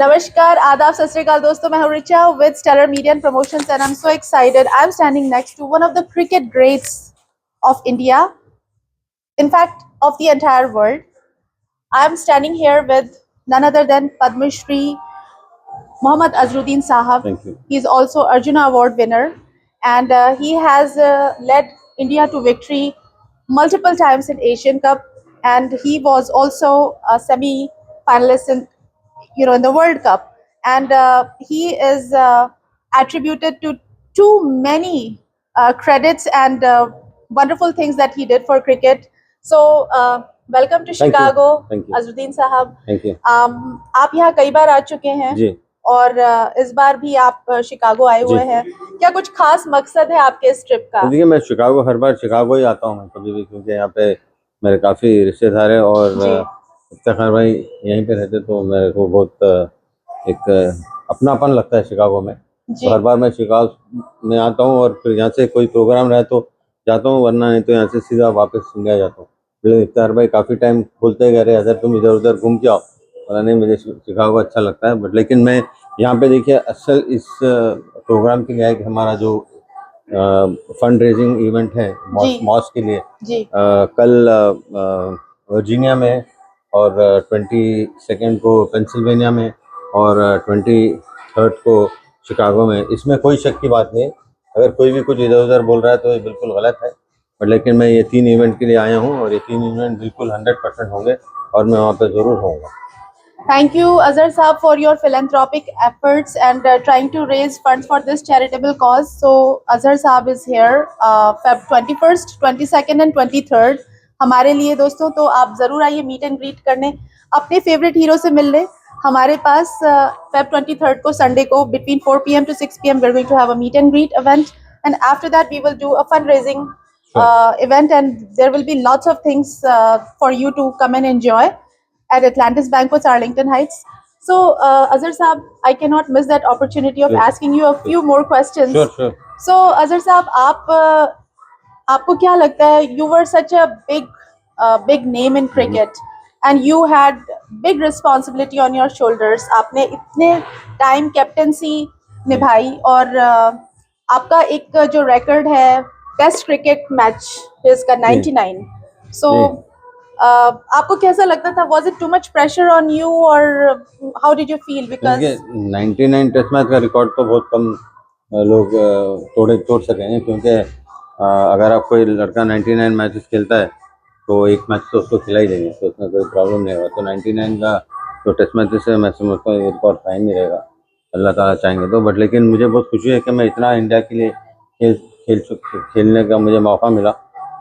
नमस्कार, आदाब, सत श्री अकाल दोस्तों, मैं हूं Richa with Stellar Media and Promotions and I'm so excited. I'm standing next to one of the cricket greats of India, in fact, of the entire world. I'm standing here with none other than Padma Shri Mohammad Azharuddin Sahab. Thank you. He's also Arjuna Award winner, and he has led India to victory multiple times in Asian Cup, and he was also a semi-finalist in the World Cup, and he is attributed to too many credits and wonderful things that he did for cricket. So, welcome to Thank you. Chicago, Thank you. Azharuddin Sahab. Thank you आप यहाँ कई बार आ चुके हैं जी। और इस बार भी आप Chicago आए हुए जी। हैं। क्या कुछ खास मकसद है आपके इस ट्रिप का? देखिए, मैं शिकागो हर बार शिकागो ही आता हूँ मैं कभी भी, क्योंकि यहाँ पे मेरे काफ़ी रिश्तेदार हैं और जी। इफ्तिखार भाई यहीं पे रहते, तो मेरे को बहुत एक अपनापन लगता है शिकागो में। जी। तो हर बार मैं शिकागो में आता हूँ और फिर यहाँ से कोई प्रोग्राम रहे तो जाता हूँ, वरना नहीं तो यहाँ से सीधा वापस इंडिया जाता हूँ। लेकिन इफ्तिखार भाई काफ़ी टाइम बोलते गए, अगर तुम इधर उधर घूम के आओ, बोला नहीं मुझे शिकागो अच्छा लगता है। बट लेकिन मैं यहाँ पे देखिए असल इस प्रोग्राम के लिए है कि हमारा जो फंड रेजिंग इवेंट है मॉस के लिए जी। कल वर्जीनिया में और 22 को पेंसिल्वेनिया में और 23 को शिकागो में। इसमें कोई शक की बात नहीं, अगर कोई भी कुछ इधर उधर बोल रहा है तो ये बिल्कुल गलत है। बट लेकिन मैं ये 3 इवेंट के लिए आया हूँ और ये 3 इवेंट बिल्कुल 100% होंगे और मैं वहाँ पे ज़रूर होऊंगा। Thank you, Azhar Saab, for your philanthropic efforts and trying to raise funds for this charitable cause. So, Azhar Saab is here, Feb 21st, 22nd and 23rd. हमारे लिए दोस्तों, तो आप ज़रूर आइए मीट एंड ग्रीट करने, अपने फेवरेट हीरो से मिलने। हमारे पास Feb 23rd को संडे को between 4 p.m. to 6 p.m. we're going to have a meet and greet event, and after that we will do a fundraising event, and there will be lots of things for you to come and enjoy at Atlantis Banquets, Arlington Heights. So, Azhar Saab, I cannot miss that opportunity of asking you a few more questions. Sure. So, Azhar Saab, आपको क्या लगता है? You were such a big name in cricket, and you had big responsibility on your shoulders. आपने इतने time captaincy निभाई और आपका एक जो record है Test cricket match इसका 99. So, आपको कैसा लगता था? Was it too much pressure on you or how did you feel? Because 99 test match का रिकॉर्ड तो बहुत कम लोग तोड़ सकेंगे, क्योंकि अगर आप कोई लड़का 99 मैचेस खेलता है तो एक मैच तो उसको खिला ही देंगे, तो उसमें कोई प्रॉब्लम नहीं होगा। तो 99 का जो टेस्ट मैचेस है मैं समझता हूँ रिकॉर्ड कायम ही रहेगा, अल्लाह ताला चाहेंगे तो। बट लेकिन मुझे बहुत खुशी है कि मैं इतना इंडिया के लिए खेलने का मुझे मौका मिला,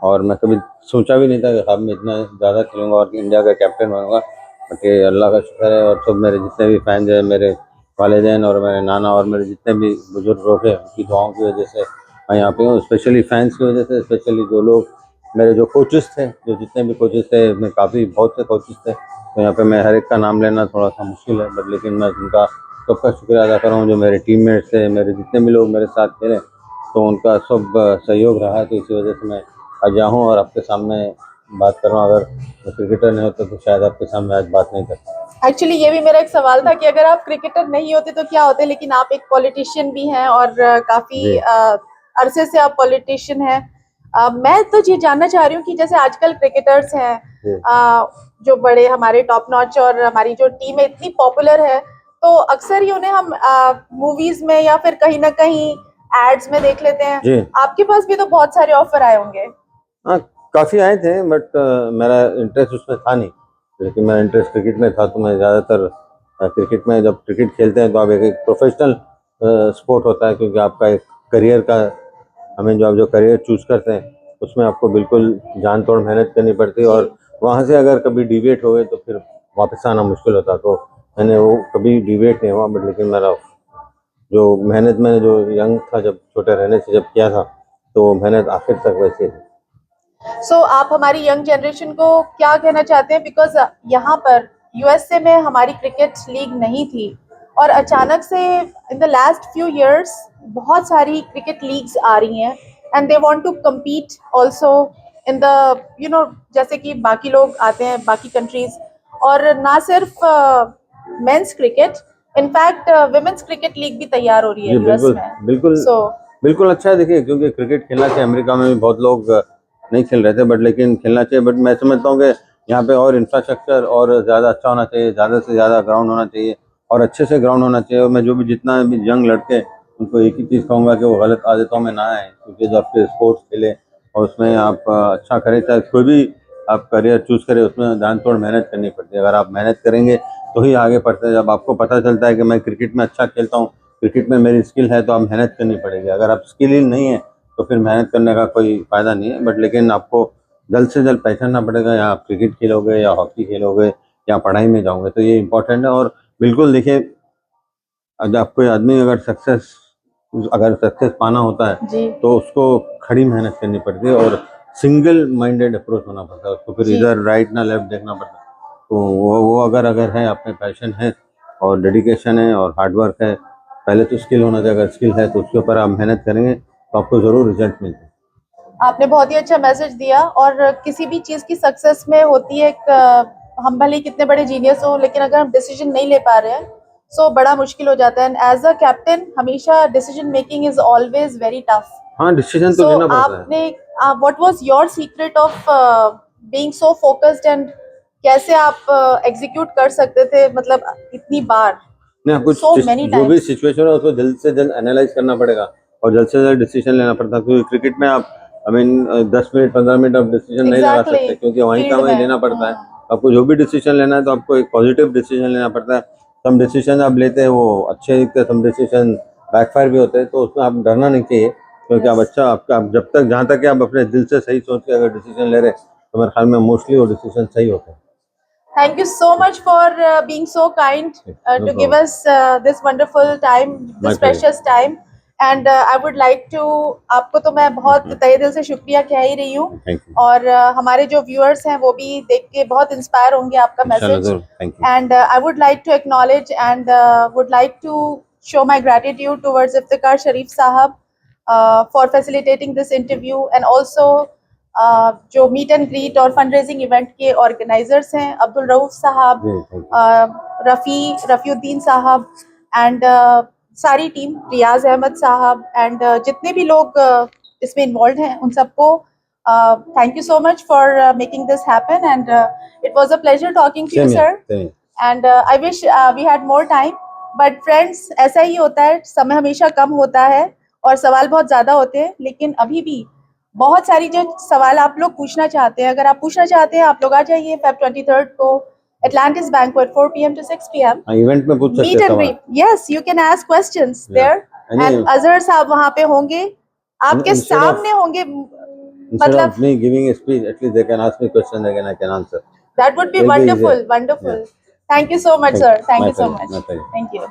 और मैं कभी सोचा भी नहीं था कि ख्वाब में इतना ज़्यादा खेलूँगा और इंडिया का कैप्टन बनूँगा। बाकी अल्लाह का शुक्र है, और सब मेरे जितने भी फैंस हैं, मेरे वालिदैन और मेरे नाना और मेरे जितने भी बुजुर्ग लोग हैं, उनकी दुआओं की वजह से मैं यहाँ पे हूँ। स्पेशली फैंस की वजह से, स्पेशली जो लोग मेरे जो कोचेस थे, जो जितने भी कोचेस थे, मैं बहुत से कोचेस थे, तो यहाँ पे मैं हर एक का नाम लेना थोड़ा सा मुश्किल है। बट लेकिन मैं उनका सबका शुक्रिया अदा कर रहा हूँ, जो मेरे टीममेट्स थे, मेरे जितने भी लोग मेरे साथ खेले, तो उनका सब सहयोग रहा है। तो इसी वजह से मैं आज यहाँ हूँ और आपके सामने बात कर रहा हूँ। अगर मैं क्रिकेटर नहीं होता तो शायद आपके सामने आज बात नहीं करता। एक्चुअली ये भी मेरा एक सवाल था कि अगर आप क्रिकेटर नहीं होते तो क्या होते, लेकिन आप एक पॉलिटिशियन भी हैं और काफी अरसे से आप पॉलिटिशियन हैं। मैं तो ये जानना चाह रही हूँ कि जैसे आजकल क्रिकेटर्स हैं जो बड़े हमारे टॉप नॉच, और हमारी जो टीम है इतनी पॉपुलर है, तो अक्सर ही उन्हें हम मूवीज में या फिर कहीं ना कहीं एड्स में देख लेते हैं। आपके पास भी तो बहुत सारे ऑफर आए होंगे। हाँ, काफ़ी आए थे, बट मेरा इंटरेस्ट उसमें था नहीं। लेकिन मेरा इंटरेस्ट क्रिकेट में था, तो मैं ज़्यादातर क्रिकेट में, जब क्रिकेट खेलते हैं तो आप एक प्रोफेशनल स्पोर्ट होता है, क्योंकि आपका एक करियर का, हमें जो आप जो करियर चूज़ करते हैं उसमें आपको बिल्कुल जान तोड़ मेहनत करनी पड़ती है, और वहाँ से अगर कभी डिविएट हो गए तो फिर वापस आना मुश्किल होता। तो मैंने वो कभी डिविएट नहीं हुआ। बट लेकिन मेरा जो मेहनत मैंने जो यंग था, जब छोटे रहने से जब किया था, तो मेहनत आखिर तक वैसे ही। सो आप हमारी यंग जनरेशन को क्या कहना चाहते हैं? बिकॉज यहाँ पर यूएसए में हमारी क्रिकेट लीग नहीं थी, और अचानक से in the last few years बहुत सारी क्रिकेट लीग्स आ रही हैं, and they want to compete also in the जैसे कि बाकी लोग आते हैं बाकी कंट्रीज, और ना सिर्फ men's cricket in fact women's cricket league भी तैयार हो रही है जी यूएस बिल्कुल में। बिल्कुल सो बिल्कुल अच्छा है। देखिए, क्योंकि क्रिकेट खेलना चाहिए। अमेरिका में भी बहुत लोग नहीं खेल रहे थे, बट लेकिन खेलना चाहिए। बट मैं समझता हूँ कि यहाँ पे और इंफ्रास्ट्रक्चर और ज़्यादा अच्छा होना चाहिए, ज़्यादा से ज़्यादा ग्राउंड होना चाहिए और अच्छे से ग्राउंड होना चाहिए। और मैं जो भी जितना भी यंग लड़के, उनको एक ही चीज़ कहूँगा कि वो गलत आदतों में ना आए, क्योंकि जब आपके स्पोर्ट्स खेले और उसमें आप अच्छा करें, चाहे कोई भी आप करियर चूज़ करें, उसमें दान तोड़ मेहनत करनी पड़ती है। अगर आप मेहनत करेंगे तो ही आगे बढ़ते हैं। जब आपको पता चलता है कि मैं क्रिकेट में अच्छा खेलता हूँ, क्रिकेट में मेरी स्किल है, तो आप मेहनत करनी पड़ेगी। अगर आप स्किल ही नहीं है तो फिर मेहनत करने का कोई फ़ायदा नहीं है। बट लेकिन आपको जल्द से जल्द पहचानना पड़ेगा, या आप क्रिकेट खेलोगे या हॉकी खेलोगे या पढ़ाई में जाओगे, तो ये इम्पोर्टेंट है। और बिल्कुल देखिए, आप कोई आदमी अगर सक्सेस पाना होता है जी तो उसको खड़ी मेहनत करनी पड़ती है और सिंगल माइंडेड अप्रोच होना पड़ता है। उसको फिर जी इधर राइट ना लेफ्ट देखना पड़ता है। तो वो अगर अगर है, अपने पैशन है और डेडिकेशन है और हार्ड वर्क है, पहले तो स्किल होना चाहिए। अगर स्किल है तो उसके ऊपर आप मेहनत करेंगे तो आपको ज़रूर रिजल्ट मिलता है। आपने बहुत ही अच्छा मैसेज दिया। और किसी भी चीज की सक्सेस में होती है एक हम भले ही कितने बड़े जीनियस हो, लेकिन अगर हम डिसीजन नहीं ले पा रहे हैं सो बड़ा मुश्किल हो जाता है। एंड एज अ कैप्टन हमेशा decision making is always very tough. हाँ, डिसीजन तो सो लेना पड़ता है। आपने what was your secret of being so focused, and कैसे आप एग्जीक्यूट कर सकते थे मतलब इतनी बार, नहीं, आपको सो मेनी जो भी टाइम्स? सिचुएशन है उसको जल्द से जल्द एनालाइज करना पड़ेगा और जल्द से जल्द डिसीजन लेना पड़ता है। क्योंकि क्रिकेट में आप 10 मिनट 15 मिनट आप डिसीजन नहीं लगा एग्जैक्टली सकते, क्योंकि वहीं का फील्ड वहीं में। लेना पड़ता है। आपको जो भी डिसीजन लेना है तो आपको एक पॉजिटिव डिसीजन लेना पड़ता है। सम डिसीजन आप लेते हैं वो अच्छे दिखते हैं, सम डिसीजन बैकफायर भी होते हैं, तो उसमें आप डरना नहीं चाहिए। क्योंकि आप यस। अच्छा आपका आप जब तक जहाँ तक कि आप अपने दिल से सही सोच के अगर डिसीजन ले रहे हैं, तो मेरे ख्याल में मोस्टली वो डिसीजन सही होते हैं। Thank you so much for being so kind no to give problem, us this wonderful time, my this pleasure. precious time. And I would like to आपको तो मैं बहुत तहे दिल से शुक्रिया कह ही रही हूँ। Thank you. और हमारे जो व्यूअर्स हैं वो भी देख के बहुत इंस्पायर होंगे आपका इंशाल्लाह मैसेज। जरूर। Thank you. And I would like to acknowledge and would like to show my gratitude towards Iftikhar Sharif Sahab for facilitating this interview, and also जो मीट एंड ग्रीट और फंड रेजिंग इवेंट के organisers हैं, अब्दुल रऊफ साहब, जी thank you. Rafiuddin साहब, and सारी team, रियाज अहमद साहब, and जितने भी लोग इसमें इन्वॉल्व हैं उन सबको thank you so much for making this happen. And it was a pleasure talking to you same sir. Same. And I wish we had more time, but friends ऐसा ही होता है, समय हमेशा कम होता है और सवाल बहुत ज़्यादा होते हैं। लेकिन अभी भी बहुत सारी जो सवाल आप लोग पूछना चाहते हैं, अगर आप पूछना चाहते हैं आप लोग आ जाइए Feb 23 को Atlantis Banquet 4 p.m. to 6 p.m. हाँ, इवेंट में पूछ सकते Meet हैं and सवाल। greet. Yes, you can ask questions there. यानी And Azhar साहब वहाँ पे होंगे, आपके instead of सामने होंगे, instead मतलब of me giving a speech, at least they can ask me questions, again I can answer. that would be It'll be easier. wonderful, Yeah. wonderful. Thank you so much, Thank sir. you. Thank My you so pleasure. much. My pleasure. Thank you.